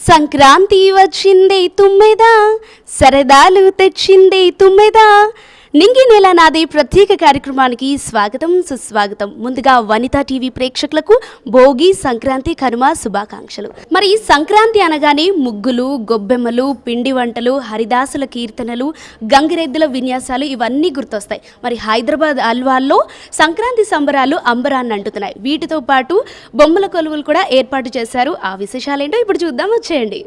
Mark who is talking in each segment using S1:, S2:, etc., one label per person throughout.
S1: సంక్రాంతి వచ్చిందే తుమ్మెదా, సరదాలు తెచ్చిందే తుమ్మెదా. నింగి నెల నాదే ప్రత్యేక కార్యక్రమానికి స్వాగతం సుస్వాగతం. ముందుగా వనితా టీవీ ప్రేక్షకులకు భోగి సంక్రాంతి కనుమ శుభాకాంక్షలు. మరి సంక్రాంతి అనగానే ముగ్గులు, గొబ్బెమ్మలు, పిండి వంటలు, హరిదాసుల కీర్తనలు, గంగిరెద్దుల విన్యాసాలు ఇవన్నీ గుర్తొస్తాయి. మరి హైదరాబాద్ అల్వాల్లో సంక్రాంతి సంబరాలు అంబరాన్ని అంటుతున్నాయి. వీటితో పాటు బొమ్మల కొలువులు కూడా ఏర్పాటు చేశారు. ఆ విశేషాలేంటో ఇప్పుడు చూద్దాం, వచ్చేయండి.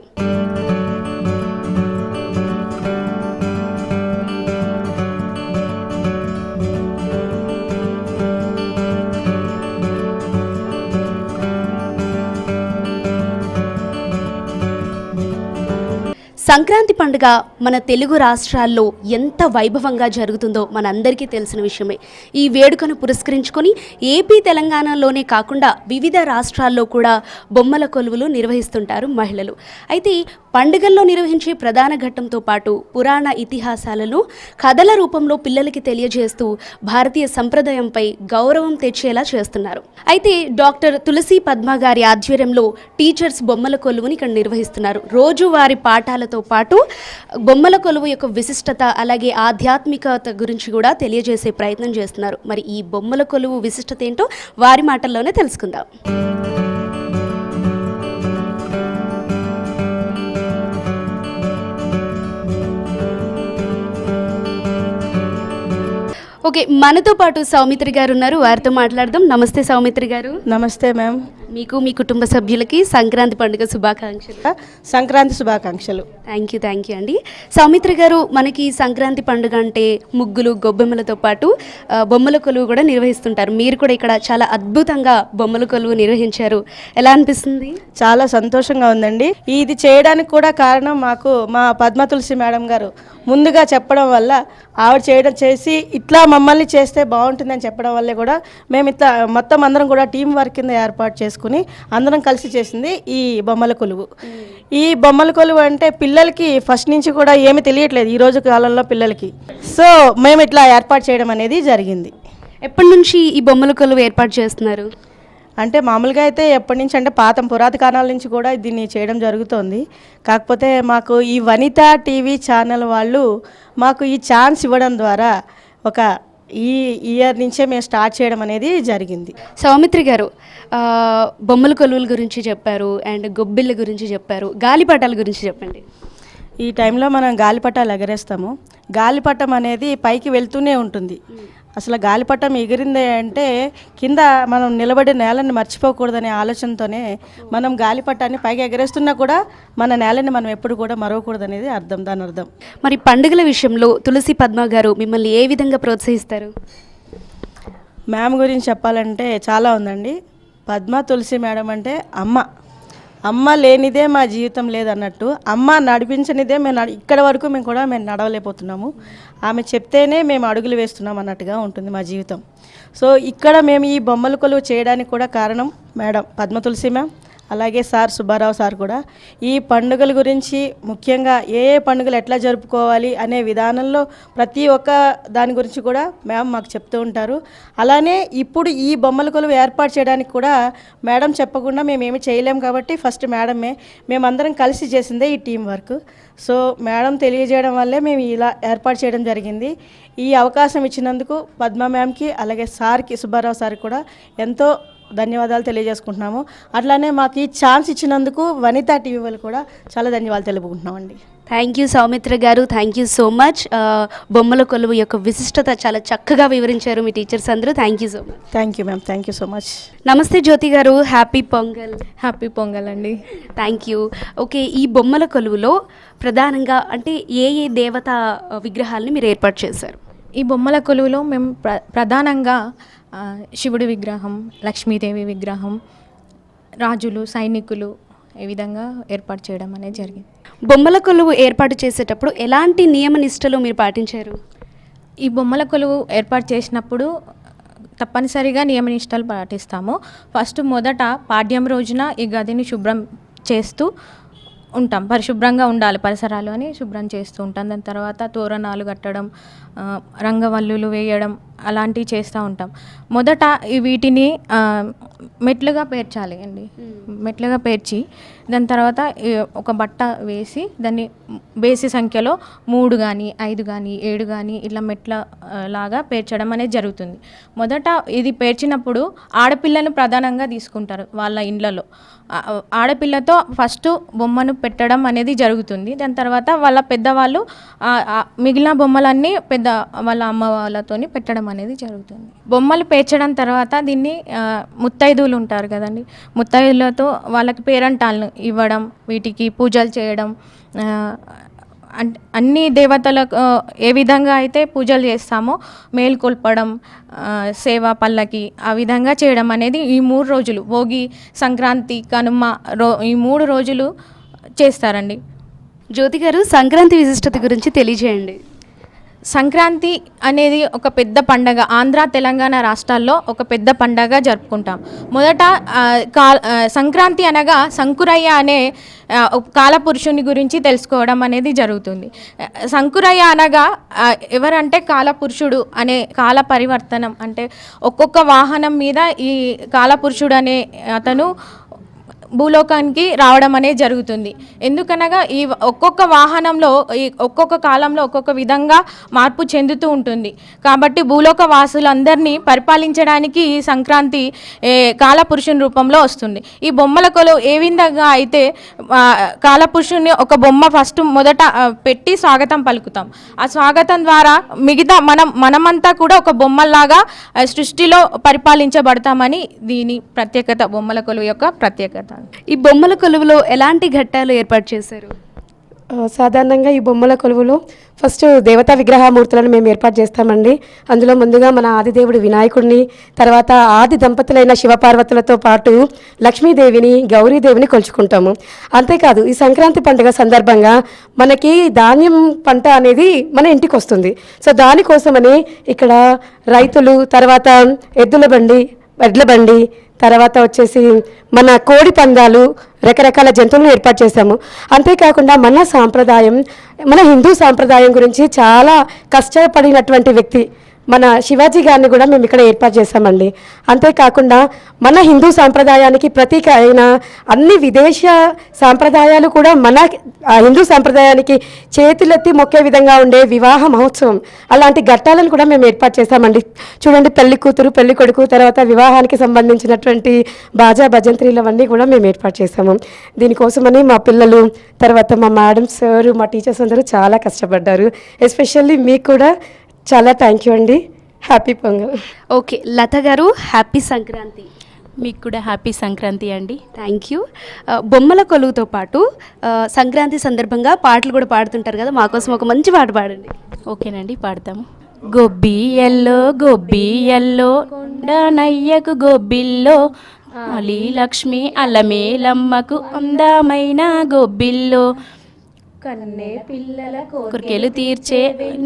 S1: సంక్రాంతి పండుగ మన తెలుగు రాష్ట్రాల్లో ఎంత వైభవంగా జరుగుతుందో మనందరికీ తెలిసిన విషయమే. ఈ వేడుకను పురస్కరించుకొని ఏపీ తెలంగాణలోనే కాకుండా వివిధ రాష్ట్రాల్లో కూడా బొమ్మల కొలువులు నిర్వహిస్తుంటారు మహిళలు. అయితే పండుగల్లో నిర్వహించే ప్రధాన ఘట్టంతో పాటు పురాణ ఇతిహాసాలను కథల రూపంలో పిల్లలకి తెలియజేస్తూ భారతీయ సంప్రదాయంపై గౌరవం తెచ్చేలా చేస్తున్నారు. అయితే డాక్టర్ తులసి పద్మ గారి ఆధ్వర్యంలో టీచర్స్ బొమ్మల కొలువుని ఇక్కడ నిర్వహిస్తున్నారు. రోజువారి పాఠాలతో పాటు బొమ్మల కొలువు యొక్క విశిష్టత అలాగే ఆధ్యాత్మికత గురించి కూడా తెలియజేసే ప్రయత్నం చేస్తున్నారు. మరి ఈ బొమ్మల కొలువు విశిష్టత ఏంటో వారి మాటల్లోనే తెలుసుకుందాం. ఓకే, మనతో పాటు సౌమిత్రి గారు ఉన్నారు, వారితో మాట్లాడదాం. నమస్తే సౌమిత్రి గారు.
S2: నమస్తే మ్యామ్.
S1: మీకు మీ కుటుంబ సభ్యులకి సంక్రాంతి పండుగ శుభాకాంక్షలు.
S2: సంక్రాంతి శుభాకాంక్షలు.
S1: థ్యాంక్ యూ అండి. సౌమిత్రి గారు, మనకి సంక్రాంతి పండుగ అంటే ముగ్గులు, గొబ్బెమ్మలతో పాటు బొమ్మల కొలువు కూడా నిర్వహిస్తుంటారు. మీరు కూడా ఇక్కడ చాలా అద్భుతంగా బొమ్మల కొలువు నిర్వహించారు. ఎలా అనిపిస్తుంది?
S2: చాలా సంతోషంగా ఉందండి. ఇది చేయడానికి కూడా కారణం మాకు మా పద్మ తులసి మేడం గారు ముందుగా చెప్పడం వల్ల, ఆవిడ చేసి ఇట్లా మమ్మల్ని చేస్తే బాగుంటుందని చెప్పడం వల్లే కూడా మేము ఇట్లా మొత్తం అందరం కూడా టీం వర్క్ కింద ఏర్పాటు చేసుకుని అందరం కలిసి చేసింది ఈ బొమ్మల కొలువు. ఈ బొమ్మల కొలువు అంటే పిల్లలకి ఫస్ట్ నుంచి కూడా ఏమీ తెలియట్లేదు ఈ రోజు కాలంలో పిల్లలకి. సో మేము ఇట్లా ఏర్పాటు చేయడం అనేది జరిగింది.
S1: ఎప్పటి నుంచి ఈ బొమ్మల కొలువు ఏర్పాటు చేస్తున్నారు?
S2: అంటే మామూలుగా అయితే ఎప్పటి నుంచి అంటే పురాతన కాలాల నుంచి కూడా దీన్ని చేయడం జరుగుతోంది. కాకపోతే మాకు ఈ వనితా టీవీ ఛానల్ వాళ్ళు మాకు ఈ ఛాన్స్ ఇవ్వడం ద్వారా ఒక ఈ ఇయర్ నుంచే మేము స్టార్ట్ చేయడం అనేది జరిగింది.
S1: సౌమిత్రి గారు, బొమ్మల కొలువుల గురించి చెప్పారు అండ్ గొబ్బిళ్ళ గురించి చెప్పారు, గాలిపటాల గురించి చెప్పండి.
S2: ఈ టైంలో మనం గాలిపటాలు ఎగరేస్తాము. గాలిపటం అనేది పైకి వెళ్తూనే ఉంటుంది. అసలు గాలిపటం ఎగిరింది అంటే కింద మనం నిలబడి నేలని మర్చిపోకూడదనే ఆలోచనతోనే మనం గాలిపటాన్ని పైకి ఎగరేస్తున్నా కూడా మన నేలని మనం ఎప్పుడు కూడా మరవకూడదు అనేది దాని అర్థం.
S1: మరి పండుగల విషయంలో తులసి పద్మ గారు మిమ్మల్ని ఏ విధంగా ప్రోత్సహిస్తారు?
S2: మ్యామ్ గురించి చెప్పాలంటే చాలా ఉందండి. పద్మ తులసి మేడం అంటే అమ్మ లేనిదే మా జీవితం లేదన్నట్టు, అమ్మ నడిపించనిదే ఇక్కడ వరకు మేము నడవలేకపోతున్నాము. ఆమె చెప్తేనే మేము అడుగులు వేస్తున్నాం అన్నట్టుగా ఉంటుంది మా జీవితం. సో ఇక్కడ మేము ఈ బొమ్మల కొలువు చేయడానికి కూడా కారణం మేడం పద్మ తులసి మ్యామ్, అలాగే సార్ సుబ్బారావు సార్ కూడా ఈ పండుగల గురించి ముఖ్యంగా ఏ పండుగలు ఎట్లా జరుపుకోవాలి అనే విధానంలో ప్రతి ఒక్క దాని గురించి కూడా మ్యామ్ మాకు చెప్తూ ఉంటారు. అలానే ఇప్పుడు ఈ బొమ్మల కొలువు ఏర్పాటు చేయడానికి కూడా మేడం చెప్పకుండా మేమేమి చేయలేము కాబట్టి ఫస్ట్ మేమందరం కలిసి చేసిందే ఈ టీం వర్క్. సో మేడం తెలియజేయడం వల్లే మేము ఇలా ఏర్పాటు చేయడం జరిగింది. ఈ అవకాశం ఇచ్చినందుకు పద్మ మ్యామ్కి అలాగే సార్కి సుబ్బారావు సార్కి కూడా ఎంతో ధన్యవాదాలు తెలియజేసుకుంటున్నాము. అట్లానే మాకు ఈ ఛాన్స్ ఇచ్చినందుకు వనితా టీవీ వాళ్ళు కూడా చాలా ధన్యవాదాలు తెలుపుకుంటున్నామండి.
S1: థ్యాంక్ యూ సౌమిత్ర గారు, థ్యాంక్ యూ సో మచ్. బొమ్మల కొలువు యొక్క విశిష్టత చాలా చక్కగా వివరించారు మీ టీచర్స్ అందరూ. Thank you so much.
S2: Thank you ma'am, thank you so much.
S1: నమస్తే జ్యోతి గారు, హ్యాపీ పొంగల్.
S3: హ్యాపీ పొంగల్ అండి.
S1: Thank you. ఓకే, ఈ బొమ్మల కొలువులో ప్రధానంగా అంటే ఏ దేవతా విగ్రహాలని మీరు ఏర్పాటు చేశారు?
S3: ఈ బొమ్మల కొలువులో మేము ప్రధానంగా శివుడి విగ్రహం, లక్ష్మీదేవి విగ్రహం, రాజులు, సైనికులు ఈ విధంగా ఏర్పాటు చేయడం అనేది జరిగింది.
S1: బొమ్మల కొలువు ఏర్పాటు చేసేటప్పుడు ఎలాంటి నియమ నిష్టలు మీరు పాటించారు?
S3: ఈ బొమ్మల కొలువు ఏర్పాటు చేసినప్పుడు తప్పనిసరిగా నియమ నిష్టలు పాటిస్తాము. ఫస్ట్ మొదట పాడ్యం రోజున ఈ గదిని శుభ్రం చేస్తూ ఉంటాం. పరిశుభ్రంగా ఉండాలి పరిసరాలు అని శుభ్రం చేస్తూ ఉంటాం. దాని తర్వాత తోరణాలు కట్టడం, రంగవల్లులు వేయడం, అలాంటివి చేస్తూ ఉంటాం. మొదట వీటిని మెట్లుగా పేర్చాలి అండి. మెట్లుగా పేర్చి దాని తర్వాత ఒక బట్ట వేసి దాన్ని బేసి సంఖ్యలో 3 కానీ 5 కానీ 7 కానీ ఇట్లా మెట్ల లాగా పేర్చడం అనేది జరుగుతుంది. మొదట ఇది పేర్చినప్పుడు ఆడపిల్లను ప్రధానంగా తీసుకుంటారు వాళ్ళ ఇండ్లలో. ఆడపిల్లతో ఫస్ట్ బొమ్మను పెట్టడం అనేది జరుగుతుంది. దాని తర్వాత వాళ్ళ పెద్దవాళ్ళు మిగిలిన బొమ్మలన్నీ వాళ్ళ అమ్మ వాళ్ళతోని పెట్టడం అనేది జరుగుతుంది. బొమ్మలు పేర్చడం తర్వాత దీన్ని ముత్తైదువులు ఉంటారు కదండి, ముత్తైదులతో వాళ్ళకి పేరంటాలను ఇవ్వడం, వీటికి పూజలు చేయడం, అన్ని దేవతలకు ఏ విధంగా అయితే పూజలు చేస్తామో మేల్కొల్పడం, సేవ పల్లకి ఆ విధంగా చేయడం అనేది ఈ 3 రోజులు భోగి, సంక్రాంతి, కనుమ ఈ 3 రోజులు చేస్తారండి.
S1: జ్యోతి గారు, సంక్రాంతి విశిష్టత గురించి తెలియజేయండి.
S3: సంక్రాంతి అనేది ఒక పెద్ద పండగ. ఆంధ్ర, తెలంగాణ రాష్ట్రాల్లో ఒక పెద్ద పండగ జరుపుకుంటాం. మొదట సంక్రాంతి అనగా సంకురయ్య అనే కాలపురుషుని గురించి తెలుసుకోవడం అనేది జరుగుతుంది. సంకురయ్య అనగా ఎవరంటే కాలపురుషుడు అనే కాల పరివర్తనం, అంటే ఒక్కొక్క వాహనం మీద ఈ కాలపురుషుడు అనే అతను భూలోకానికి రావడం అనేది జరుగుతుంది. ఎందుకనగా ఈ ఒక్కొక్క వాహనంలో ఈ ఒక్కొక్క కాలంలో ఒక్కొక్క విధంగా మార్పు చెందుతూ ఉంటుంది. కాబట్టి భూలోక వాసులందరినీ పరిపాలించడానికి ఈ సంక్రాంతి కాలపురుషుని రూపంలో వస్తుంది. ఈ బొమ్మల కొలువు ఏ విధంగా అయితే కాలపురుషుని ఒక బొమ్మ ఫస్ట్ మొదట పెట్టి స్వాగతం పలుకుతాం. ఆ స్వాగతం ద్వారా మిగతా మనమంతా కూడా ఒక బొమ్మలాగా సృష్టిలో పరిపాలించబడతామని దీని ప్రత్యేకత, బొమ్మల కొలువు యొక్క ప్రత్యేకత.
S1: ఈ బొమ్మల కొలువులో ఎలాంటి ఘట్టాలు ఏర్పాటు చేశారు?
S4: సాధారణంగా ఈ బొమ్మల కొలువులో ఫస్ట్ దేవతా విగ్రహమూర్తులను మేము ఏర్పాటు చేస్తామండి. అందులో ముందుగా మన ఆదిదేవుడు వినాయకుడిని, తర్వాత ఆది దంపతులైన శివపార్వతులతో పాటు లక్ష్మీదేవిని, గౌరీదేవిని కొలుచుకుంటాము. అంతేకాదు ఈ సంక్రాంతి పండుగ సందర్భంగా మనకి ధాన్యం పంట అనేది మన ఇంటికి వస్తుంది. సో దానికోసమని ఇక్కడ రైతులు, తర్వాత ఎడ్ల బండి, తర్వాత వచ్చేసి మన కోడి పందాలు, రకరకాల జంతువులను ఏర్పాటు చేశాము. అంతేకాకుండా మన హిందూ సాంప్రదాయం గురించి చాలా కష్టపడినటువంటి వ్యక్తి మన శివాజీ గారిని కూడా మేము ఇక్కడ ఏర్పాటు చేశామండి. అంతేకాకుండా మన హిందూ సాంప్రదాయానికి ప్రతీక అయిన అన్ని విదేశ సాంప్రదాయాలు కూడా మన హిందూ సాంప్రదాయానికి చేతులెత్తి మొక్కే విధంగా ఉండే వివాహ మహోత్సవం, అలాంటి ఘట్టాలను కూడా మేము ఏర్పాటు చేశామండి. చూడండి, పెళ్లి కూతురు, పెళ్లి కొడుకు, తర్వాత వివాహానికి సంబంధించినటువంటి బాజా భజంత్రీలు అవన్నీ కూడా మేము ఏర్పాటు చేశాము. దీనికోసమని మా పిల్లలు, తర్వాత మా మేడం, సార్, మా టీచర్స్ అందరూ చాలా కష్టపడ్డారు. ఎస్పెషల్లీ మీకు కూడా చాలా థ్యాంక్ యూ అండి. హ్యాపీ పొంగల్.
S1: ఓకే, లత గారు, హ్యాపీ సంక్రాంతి.
S5: మీకు కూడా హ్యాపీ సంక్రాంతి అండి.
S1: Thank you. బొమ్మల కొలువుతో పాటు సంక్రాంతి సందర్భంగా పాటలు కూడా పాడుతుంటారు కదా, మాకోసం ఒక మంచి పాట పాడండి.
S5: ఓకేనండి, పాడతాము. గొబ్బియల్లో కొండనయ్యకు గొబ్బిల్లో, అలీ లక్ష్మి అల్లమేలమ్మకు అందమైన గొబ్బిల్లో, కన్నే పిల్లల కోరికలు తీర్చే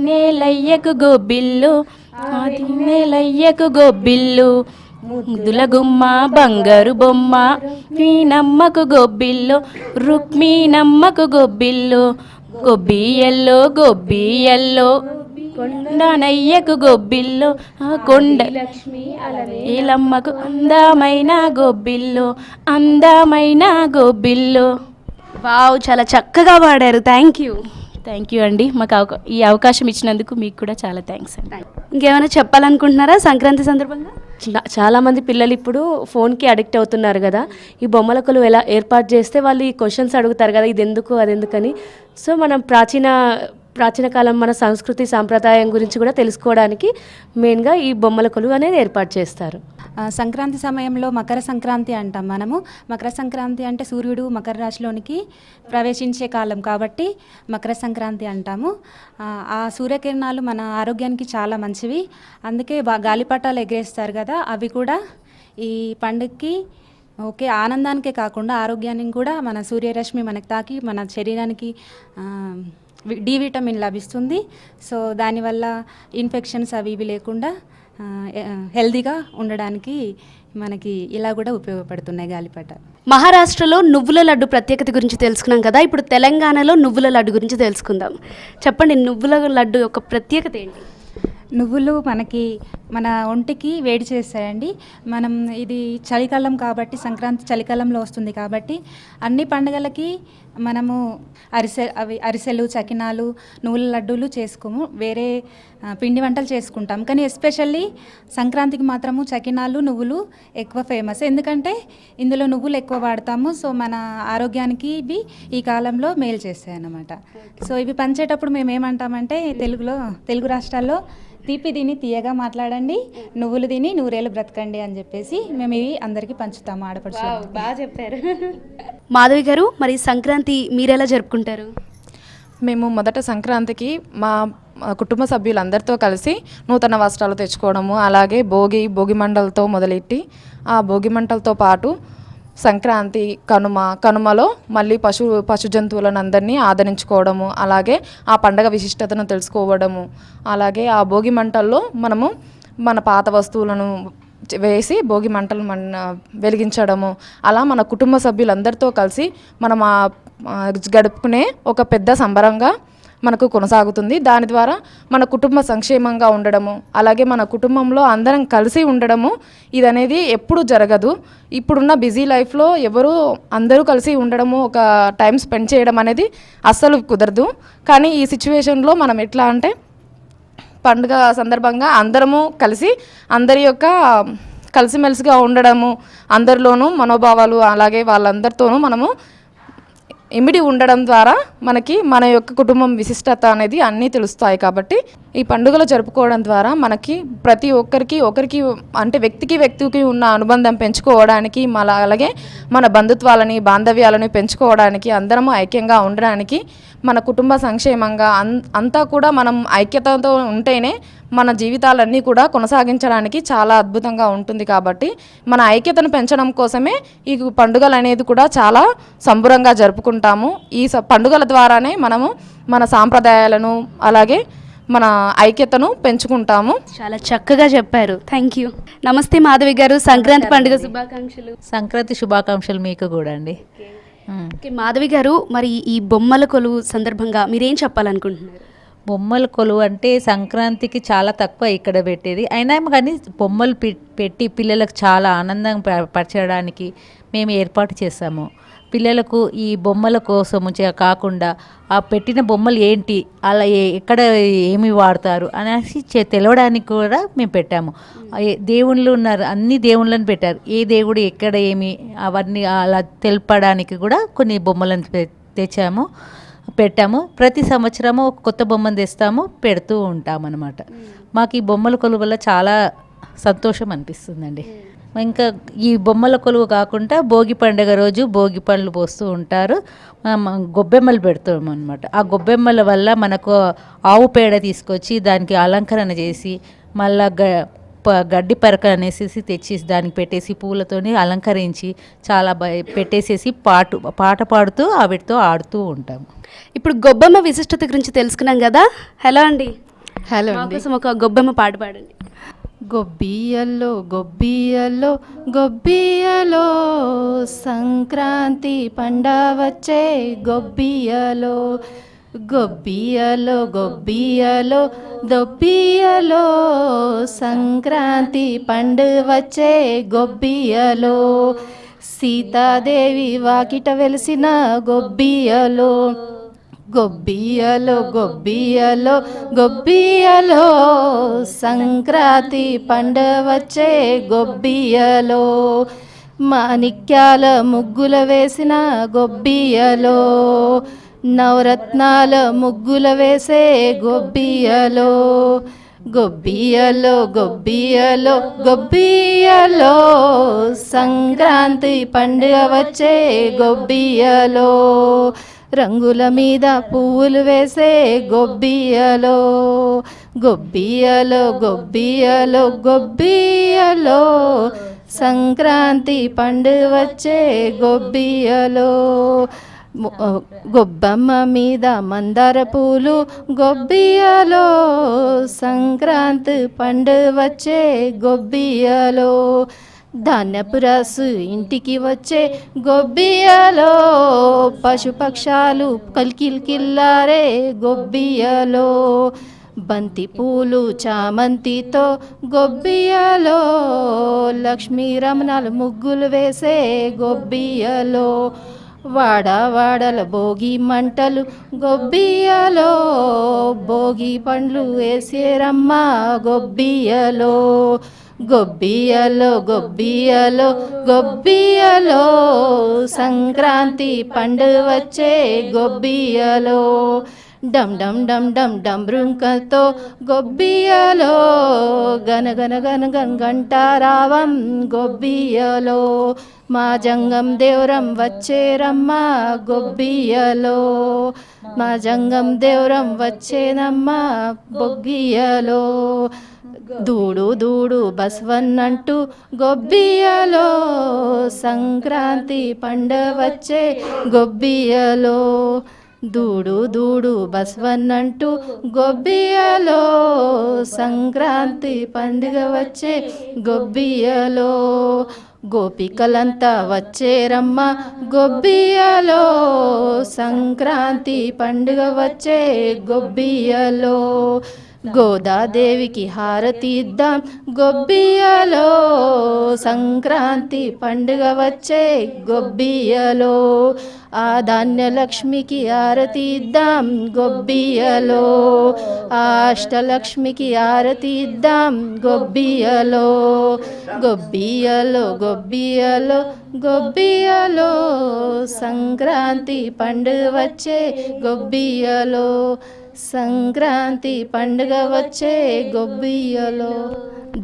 S5: నేలయ్యకు గొబ్బిల్లు, ఆది నేలయ్యకు గొబ్బిల్లు, ముద్దుల గుమ్మ బంగారు బొమ్మ మీనమ్మకు గొబ్బిల్లు, రుక్మీనమ్మకు గొబ్బిల్లు, గొబ్బియల్లో కొండనయ్యకు గొబ్బిల్లు, ఆ కొండ ఏలమ్మకు అందమైన గొబ్బిల్లు.
S1: వావ్, చాలా చక్కగా పాడారు. థ్యాంక్ యూ
S5: అండి. మాకు ఈ అవకాశం ఇచ్చినందుకు మీకు కూడా చాలా థ్యాంక్స్ అండి.
S1: ఇంకేమైనా చెప్పాలనుకుంటున్నారా సంక్రాంతి సందర్భంగా?
S6: చాలామంది పిల్లలు ఇప్పుడు ఫోన్కి అడిక్ట్ అవుతున్నారు కదా. ఈ బొమ్మల కొలువు ఎలా ఏర్పాటు చేస్తే వాళ్ళు ఈ క్వశ్చన్స్ అడుగుతారు కదా, ఇది ఎందుకు అది ఎందుకని. సో మనం ప్రాచీన కాలం మన సంస్కృతి సాంప్రదాయం గురించి కూడా తెలుసుకోవడానికి మెయిన్గా ఈ బొమ్మల కొలువు అనేది ఏర్పాటు చేస్తారు.
S7: సంక్రాంతి సమయంలో మకర సంక్రాంతి అంటాం మనము. మకర సంక్రాంతి అంటే సూర్యుడు మకర రాశిలోనికి ప్రవేశించే కాలం కాబట్టి మకర సంక్రాంతి అంటాము. ఆ సూర్యకిరణాలు మన ఆరోగ్యానికి చాలా మంచివి. అందుకే గాలిపటాలు ఎగరేస్తారు కదా, అవి కూడా ఈ పండుగకి ఓకే ఆనందానికే కాకుండా ఆరోగ్యానికి కూడా మన సూర్యరశ్మి మనకు తాకి మన శరీరానికి డి విటమిన్ లభిస్తుంది. సో దానివల్ల ఇన్ఫెక్షన్స్ అవి ఇవి లేకుండా హెల్తీగా ఉండడానికి మనకి ఇలా కూడా ఉపయోగపడుతున్నాయి గాలిపటాలు.
S1: మహారాష్ట్రలో నువ్వుల లడ్డు ప్రత్యేకత గురించి తెలుసుకున్నాం కదా, ఇప్పుడు తెలంగాణలో నువ్వుల లడ్డు గురించి తెలుసుకుందాం. చెప్పండి, నువ్వుల లడ్డు యొక్క ప్రత్యేకత ఏంటి?
S7: నువ్వులు మనకి మన ఒంటికి వేడి చేస్తాయండి. మనం ఇది చలికాలం కాబట్టి, సంక్రాంతి చలికాలంలో వస్తుంది కాబట్టి అన్ని పండుగలకి మనము అరిసెలు, చకినాలు, నువ్వుల లడ్డూలు చేసుకోము, వేరే పిండి వంటలు చేసుకుంటాం. కానీ ఎస్పెషల్లీ సంక్రాంతికి మాత్రము చకినాలు, నువ్వులు ఎక్కువ ఫేమస్. ఎందుకంటే ఇందులో నువ్వులు ఎక్కువ వాడతాము. సో మన ఆరోగ్యానికి ఇవి ఈ కాలంలో మేలు చేస్తాయి అన్నమాట. సో ఇవి పంచేటప్పుడు మేము ఏమంటామంటే తెలుగు రాష్ట్రాల్లో తీపి తిని తీయగా మాట్లాడండి, నువ్వులు తిని నూరేళ్ళు బ్రతకండి అని చెప్పేసి మేము ఇవి అందరికీ పంచుతాము ఆడపడుచు.
S1: బాగా చెప్పారు. మాధవి గారు, మరి సంక్రాంతి మీరెలా జరుపుకుంటారు?
S8: మేము మొదట సంక్రాంతికి మా కుటుంబ సభ్యులందరితో కలిసి నూతన వస్త్రాలు తెచ్చుకోవడము, అలాగే భోగి మంటలతో మొదలెట్టి ఆ భోగి మంటలతో పాటు సంక్రాంతి కనుమలో మళ్ళీ పశు జంతువులను అందరినీ ఆదరించుకోవడము, అలాగే ఆ పండగ విశిష్టతను తెలుసుకోవడము, అలాగే ఆ భోగి మంటల్లో మనము మన పాత వస్తువులను వేసి భోగి మంటలు వెలిగించడము, అలా మన కుటుంబ సభ్యులందరితో కలిసి మనం గడుపుకునే ఒక పెద్ద సంబరంగా మనకు కొనసాగుతుంది. దాని ద్వారా మన కుటుంబ సంక్షేమంగా ఉండడము, అలాగే మన కుటుంబంలో అందరం కలిసి ఉండడము ఇదనేది ఎప్పుడు జరగదు. ఇప్పుడున్న బిజీ లైఫ్లో అందరూ కలిసి ఉండడము, ఒక టైం స్పెండ్ చేయడం అనేది అస్సలు కుదరదు. కానీ ఈ సిచ్యువేషన్లో మనం ఎట్లా అంటే పండుగ సందర్భంగా అందరము కలిసి అందరి యొక్క కలిసిమెలిసిగా ఉండడము, అందరిలోనూ మనోభావాలు అలాగే వాళ్ళందరితోనూ మనము ఇమిడి ఉండడం ద్వారా మనకి మన యొక్క కుటుంబం విశిష్టత అనేది అన్నీ తెలుస్తాయి. కాబట్టి ఈ పండుగలు జరుపుకోవడం ద్వారా మనకి ప్రతి ఒకరికి అంటే వ్యక్తికి ఉన్న అనుబంధం పెంచుకోవడానికి, అలాగే మన బాంధవ్యాలని పెంచుకోవడానికి, అందరము ఐక్యంగా ఉండడానికి, మన కుటుంబ సంక్షేమంగా అంతా కూడా మనం ఐక్యతతో ఉంటేనే మన జీవితాలన్నీ కూడా కొనసాగించడానికి చాలా అద్భుతంగా ఉంటుంది. కాబట్టి మన ఐక్యతను పెంచడం కోసమే ఈ పండుగలు అనేది కూడా చాలా సంబరంగా జరుపుకుంటాము. ఈ పండుగల ద్వారానే మనము మన సాంప్రదాయాలను అలాగే మన ఐక్యతను పెంచుకుంటాము.
S1: చాలా చక్కగా చెప్పారు. Thank you. నమస్తే మాధవి గారు, సంక్రాంతి పండుగ శుభాకాంక్షలు.
S9: సంక్రాంతి శుభాకాంక్షలు మీకు కూడా అండి.
S1: ఓకే మాధవి గారు, మరి ఈ బొమ్మల కొలువు సందర్భంగా మీరేం చెప్పాలనుకుంటున్నారు?
S9: బొమ్మల కొలువు అంటే సంక్రాంతికి చాలా తక్కువ ఇక్కడ పెట్టేది, అయినా కానీ బొమ్మలు పెట్టి పిల్లలకు చాలా ఆనందం పరచడానికి మేము ఏర్పాటు చేస్తాము. పిల్లలకు ఈ బొమ్మల కోసము కాకుండా ఆ పెట్టిన బొమ్మలు ఏంటి, అలా ఎక్కడ ఏమి వాడతారు అనేసి తెలవడానికి కూడా మేము పెట్టాము. దేవుళ్ళు ఉన్నారు, అన్ని దేవుళ్ళని పెట్టారు, ఏ దేవుడు ఎక్కడ ఏమి అవన్నీ అలా తెలపడానికి కూడా కొన్ని బొమ్మలను పెట్టాము. ప్రతి సంవత్సరము ఒక కొత్త బొమ్మను తెస్తాము, పెడుతూ ఉంటాము అన్నమాట. మాకు ఈ బొమ్మల కొలువు వల్ల చాలా సంతోషం అనిపిస్తుందండి. ఇంకా ఈ బొమ్మల కొలువు కాకుండా భోగి పండుగ రోజు భోగి పళ్ళు పోస్తూ ఉంటారు, గొబ్బెమ్మలు పెడతాము అనమాట. ఆ గొబ్బెమ్మల వల్ల మనకు ఆవు పేడ తీసుకొచ్చి దానికి అలంకరణ చేసి మళ్ళా గడ్డి పరక అనేసి తెచ్చేసి దానికి పెట్టేసి పూలతోని అలంకరించి చాలా పెట్టేసేసి పాట పాడుతూ ఆవిడతో ఆడుతూ ఉంటాము.
S1: ఇప్పుడు గొబ్బెమ్మ విశిష్టత గురించి తెలుసుకున్నాం కదా. హలో అండి.
S10: హలో
S1: మా కోసం ఒక గొబ్బెమ్మ పాట పాడండి.
S10: గొబ్బియల్లో గొబ్బియల్లో గొబ్బియలో సంక్రాంతి పండవచ్చే గొబ్బియలో గొబ్బియలో గొబ్బియలో దొబ్బియలో సంక్రాంతి పండువచ్చే గొబ్బియలో సీతాదేవి వాకిట వెలిసిన గొబ్బియలో గొబ్బియలో గొబ్బియలో గొబ్బియలో సంక్రాంతి పండవచ్చే గొబ్బియలో మాణిక్యాల ముగ్గుల వేసిన గొబ్బియలో నవరత్నాల ముగ్గుల వేసే గొబ్బియలో గొబ్బియలో గొబ్బియలో గొబ్బియలో సంక్రాంతి పండుగ వచ్చే గొబ్బియలో రంగుల మీద పువ్వులు వేసే గొబ్బియలో గొబ్బియలో గొబ్బియలో గొబ్బియలో సంక్రాంతి పండుగ వచ్చే గొబ్బియలో గొబ్బమ్మ మీద మందార పూలు గొబ్బియలో సంక్రాంతి పండుగ వచ్చే గొబ్బియలో ధాన్యపు రాసు ఇంటికి వచ్చే గొబ్బియలో పశుపక్షాలు కిల్లారే గొబ్బియలో బంతి పూలు చామంతితో గొబ్బియలో లక్ష్మీ రమణాలు ముగ్గులు వేసే గొబ్బియలో వాడవాడల భోగి మంటలు గొబ్బియలో భోగి పండ్లు వేసేరమ్మ గొబ్బియలో గొబ్బియలో గొబ్బియలో గొబ్బియలో సంక్రాంతి పండుగ వచ్చే గొబ్బియలో డమ్ డమ్ డమ్ డమ్ డమ్రుంకతో గొబ్బియలో గనగన గనగన గంటారావం గొబ్బియలో మా జంగం దేవరం వచ్చేరమ్మ గొబ్బియలో మా జంగం దేవరం వచ్చేనమ్మ బొగ్గియలో దూడు దూడు బస్వన్నంటూ గొబ్బియలో సంక్రాంతి పండుగ వచ్చే గొబ్బియలో దూడు దూడు బస్వన్నంటూ గొబ్బియలో సంక్రాంతి పండుగ వచ్చే గొబ్బియలో గోపికలంతా వచ్చేరమ్మ గొబ్బియలో సంక్రాంతి పండుగ వచ్చే గొబ్బియలో గోదాదేవికి హారతి ఇద్దాం గొబ్బియలో సంక్రాంతి పండుగ వచ్చే గొబ్బియలో ఆ ధాన్యలక్ష్మికి హారతి ఇద్దాం గొబ్బియలో ఆ అష్టలక్ష్మికి హారతి ఇద్దాం గొబ్బియలో గొబ్బియలో గొబ్బియలో గొబ్బియలో సంక్రాంతి పండుగ వచ్చే గొబ్బియలో సంక్రాంతి పండుగ వచ్చే గొబ్బియలో.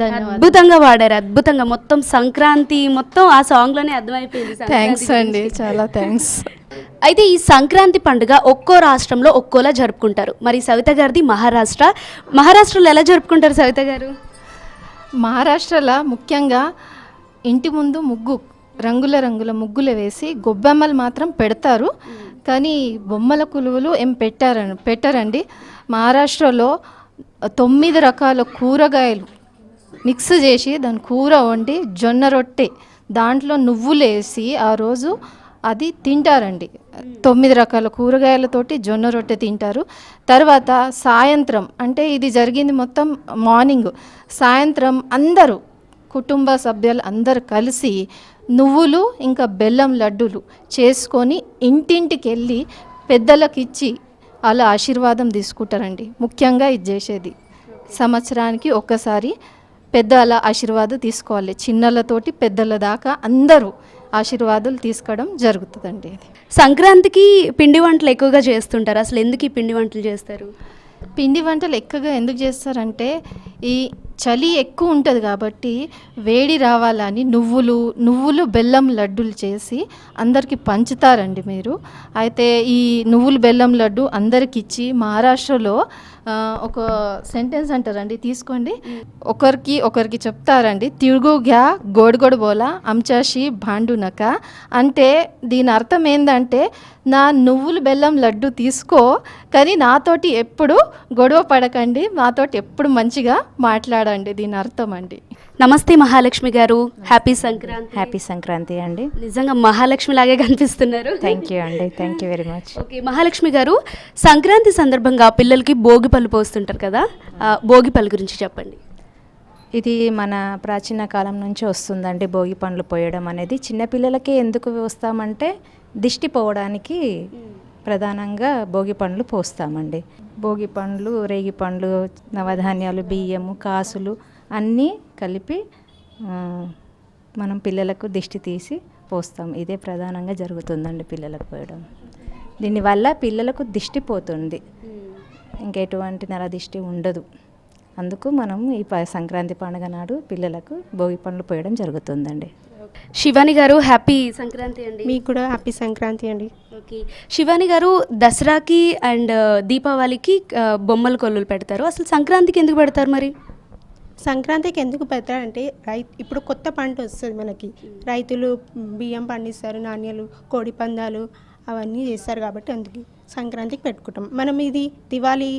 S10: ధన్యవాదాలు.
S1: అద్భుతంగా పాడారు, అద్భుతంగా. మొత్తం సంక్రాంతి మొత్తం ఆ సాంగ్లోనే అర్థమైపోయింది.
S10: థ్యాంక్స్ అండి, చాలా థ్యాంక్స్.
S1: అయితే ఈ సంక్రాంతి పండుగ ఒక్కో రాష్ట్రంలో ఒక్కోలా జరుపుకుంటారు. మరి సవిత గారిది మహారాష్ట్రలో ఎలా జరుపుకుంటారు సవిత గారు?
S10: మహారాష్ట్రలో ముఖ్యంగా ఇంటి ముందు రంగుల రంగుల ముగ్గులు వేసి గొబ్బెమ్మలు మాత్రం పెడతారు, కానీ బొమ్మల కొలువులు ఏం పెట్టారండి. మహారాష్ట్రలో 9 రకాల కూరగాయలు మిక్స్ చేసి దాని కూర వండి జొన్న రొట్టె దాంట్లో నువ్వులు వేసి ఆ రోజు అది తింటారండి. 9 రకాల కూరగాయలతోటి జొన్న రొట్టె తింటారు. తర్వాత సాయంత్రం, అంటే ఇది జరిగింది మొత్తం మార్నింగ్, సాయంత్రం అందరూ కుటుంబ సభ్యులు అందరు కలిసి నువ్వులు ఇంకా బెల్లం లడ్డూలు చేసుకొని ఇంటింటికి వెళ్ళి పెద్దలకు ఇచ్చి అలా ఆశీర్వాదం తీసుకుంటారండి. ముఖ్యంగా ఇది చేసేది సంవత్సరానికి ఒక్కసారి పెద్దల ఆశీర్వాదం తీసుకోవాలి. చిన్నలతోటి పెద్దల దాకా అందరూ ఆశీర్వాదాలు తీసుకోవడం జరుగుతుందండి. అది
S1: సంక్రాంతికి పిండి వంటలు ఎక్కువగా చేస్తుంటారు. అసలు ఎందుకు ఈ పిండి వంటలు చేస్తారు?
S10: పిండి వంటలు ఎక్కువగా ఎందుకు చేస్తారంటే ఈ చలి ఎక్కువ ఉంటుంది కాబట్టి వేడి రావాలని నువ్వులు బెల్లం లడ్డూలు చేసి అందరికీ పంచుతారండి మీరు. అయితే ఈ నువ్వులు బెల్లం లడ్డు అందరికి ఇచ్చి మహారాష్ట్రలో ఒక సెంటెన్స్ అంటారండి, తీసుకోండి. ఒకరికి చెప్తారండి, తిరుగు గ్యా గోడ్ బోలా అంచాషి భాండు నక. అంటే దీని అర్థం ఏంటంటే, నా నువ్వులు బెల్లం లడ్డు తీసుకో, కానీ నాతోటి ఎప్పుడు గొడవ పడకండి, నాతోటి ఎప్పుడు మంచిగా మాట్లాడండి, దీని అర్థం అండి.
S1: నమస్తే మహాలక్ష్మి గారు, హ్యాపీ సంక్రాంతి.
S11: హ్యాపీ సంక్రాంతి అండి.
S1: నిజంగా మహాలక్ష్మి లాగే కనిపిస్తున్నారు.
S11: థ్యాంక్ యూ అండి, thank you very much.
S1: Okay Mahalakshmi గారు, సంక్రాంతి సందర్భంగా పిల్లలకి భోగి పళ్ళు పోస్తుంటారు కదా, భోగి పళ్ళు గురించి చెప్పండి.
S11: ఇది మన ప్రాచీన కాలం నుంచి వస్తుందండి. భోగి పండ్లు పోయడం అనేది చిన్నపిల్లలకే ఎందుకు పోస్తామంటే దిష్టి పోవడానికి ప్రధానంగా భోగి పండ్లు పోస్తామండి. భోగి పండ్లు, రేగి పండ్లు, నవధాన్యాలు, బియ్యము, కాసులు అన్నీ కలిపి మనం పిల్లలకు దిష్టి తీసి పోస్తాం. ఇదే ప్రధానంగా జరుగుతుందండి పిల్లలకు పోయడం. దీనివల్ల పిల్లలకు దిష్టి పోతుంది, ఇంకెటువంటి నరదిష్టి ఉండదు. అందుకు మనం ఈ సంక్రాంతి పండుగ నాడు పిల్లలకు భోగి పండ్లు పోయడం జరుగుతుందండి.
S1: శివాని గారు, హ్యాపీ సంక్రాంతి అండి.
S12: మీకు కూడా హ్యాపీ సంక్రాంతి అండి.
S1: ఓకే శివాని గారు, దసరాకి అండ్ దీపావళికి బొమ్మల కొల్లులు పెడతారు. అసలు సంక్రాంతికి ఎందుకు పెడతారు? మరి
S12: సంక్రాంతికి ఎందుకు పెడతారంటే, ఇప్పుడు కొత్త పంట వస్తుంది మనకి, రైతులు బియ్యం పండిస్తారు, నాణ్యాలు, కోడి పందాలు అవన్నీ చేస్తారు కాబట్టి అందుకు సంక్రాంతికి పెట్టుకుంటాం. మనం ఇది దివాళీ,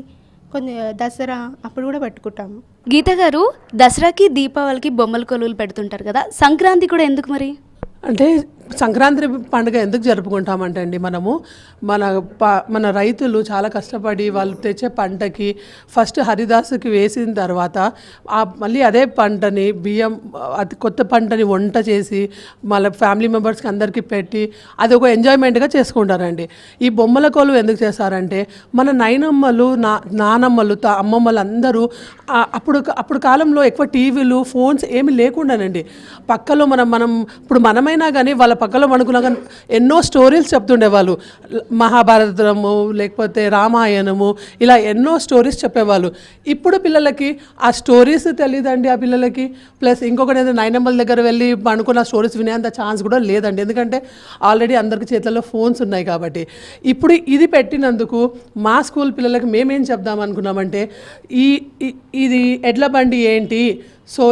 S12: దసరా అప్పుడు కూడా పెట్టుకుంటాము.
S1: గీత గారు, దసరాకి దీపావళికి బొమ్మల కొలువులు పెడుతుంటారు కదా, సంక్రాంతి కూడా ఎందుకు మరి?
S4: అంటే
S13: సంక్రాంతి పండుగ ఎందుకు జరుపుకుంటామంటే అండి, మన రైతులు చాలా కష్టపడి వాళ్ళు తెచ్చే పంటకి ఫస్ట్ హరిదాసుకి వేసిన తర్వాత మళ్ళీ అదే పంటని బియ్యం అది కొత్త పంటని వంట చేసి మళ్ళీ ఫ్యామిలీ మెంబర్స్కి అందరికీ పెట్టి అది ఒక ఎంజాయ్మెంట్గా చేసుకుంటారండి. ఈ బొమ్మల కొలువు ఎందుకు చేస్తారంటే మన నైనమ్మలు నానమ్మలు అమ్మమ్మలు అందరూ అప్పుడు కాలంలో ఎక్కువ టీవీలు ఫోన్స్ ఏమి లేకుండానండి. పక్కలో మనం ఇప్పుడు మనమైనా కానీ వాళ్ళ పక్కలో పడుకున్నాక ఎన్నో స్టోరీస్ చెప్తుండేవాళ్ళు. మహాభారతము లేకపోతే రామాయణము ఇలా ఎన్నో స్టోరీస్ చెప్పేవాళ్ళు. ఇప్పుడు పిల్లలకి ఆ స్టోరీస్ తెలియదండి. ఆ పిల్లలకి ప్లస్ ఇంకొకటి ఏదైనా నైనమ్మల దగ్గర వెళ్ళి పడుకున్న స్టోరీస్ వినేంత ఛాన్స్ కూడా లేదండి. ఎందుకంటే ఆల్రెడీ అందరికీ చేతుల్లో ఫోన్స్ ఉన్నాయి కాబట్టి. ఇప్పుడు ఇది పెట్టినందుకు మా స్కూల్ పిల్లలకి మేమేం చెప్దాం అనుకున్నామంటే ఇది ఎడ్ల బండి ఏంటి, సో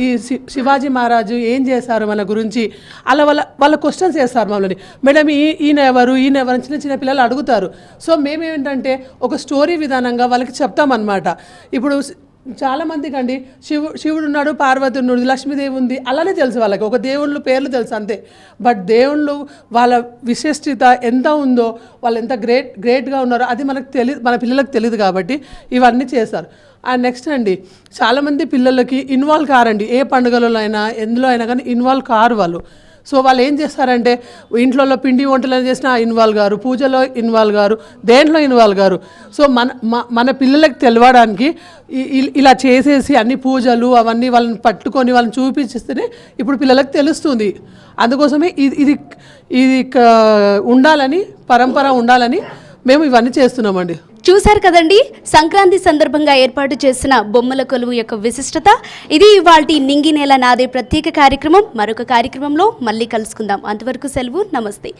S13: ఈ శివాజీ మహారాజు ఏం చేశారు మన గురించి అలా వాళ్ళ క్వశ్చన్స్ వేస్తారు మమ్మల్ని. మేడం ఈయన ఎవరు చిన్న చిన్న పిల్లలు అడుగుతారు. సో మేమేంటంటే ఒక స్టోరీ విధానంగా వాళ్ళకి చెప్తామన్నమాట. ఇప్పుడు చాలామందికి అండి శివుడు ఉన్నాడు, పార్వతి ఉన్నాడు, లక్ష్మీదేవి ఉంది అలానే తెలుసు వాళ్ళకి, ఒక దేవుళ్ళు పేర్లు తెలుసు అంతే. బట్ దేవుళ్ళు వాళ్ళ విశిష్టత ఎంత ఉందో, వాళ్ళు ఎంత గ్రేట్గా ఉన్నారో అది మనకు మన పిల్లలకు తెలియదు కాబట్టి ఇవన్నీ చేస్తారు. అండ్ నెక్స్ట్ అండి, చాలామంది పిల్లలకి ఇన్వాల్వ్ కారండి. ఏ పండుగలలో అయినా ఎందులో అయినా కానీ ఇన్వాల్వ్ కారు వాళ్ళు. సో వాళ్ళు ఏం చేస్తారంటే ఇంట్లో పిండి వంటలు చేసినా ఇన్వాల్వ్ గారు, పూజలో ఇన్వాల్వ్ గారు, దేంట్లో ఇన్వాల్వ్ గారు. సో మన పిల్లలకి తెలవడానికి ఇలా చేసేసి అన్ని పూజలు అవన్నీ వాళ్ళని పట్టుకొని వాళ్ళని చూపించేస్తేనే ఇప్పుడు పిల్లలకు తెలుస్తుంది. అందుకోసమే ఇది ఉండాలని, పరంపర ఉండాలని మేము ఇవన్నీ చేస్తున్నామండి.
S1: చూశారు కదండి, సంక్రాంతి సందర్భంగా ఏర్పాటు చేసిన బొమ్మల కొలువు యొక్క విశిష్టత. ఇది ఇవాల్టి నింగి నేల నాదే ప్రత్యేక కార్యక్రమం. మరొక కార్యక్రమంలో మళ్ళీ కలుసుకుందాం. అంతవరకు సెలవు, నమస్తే.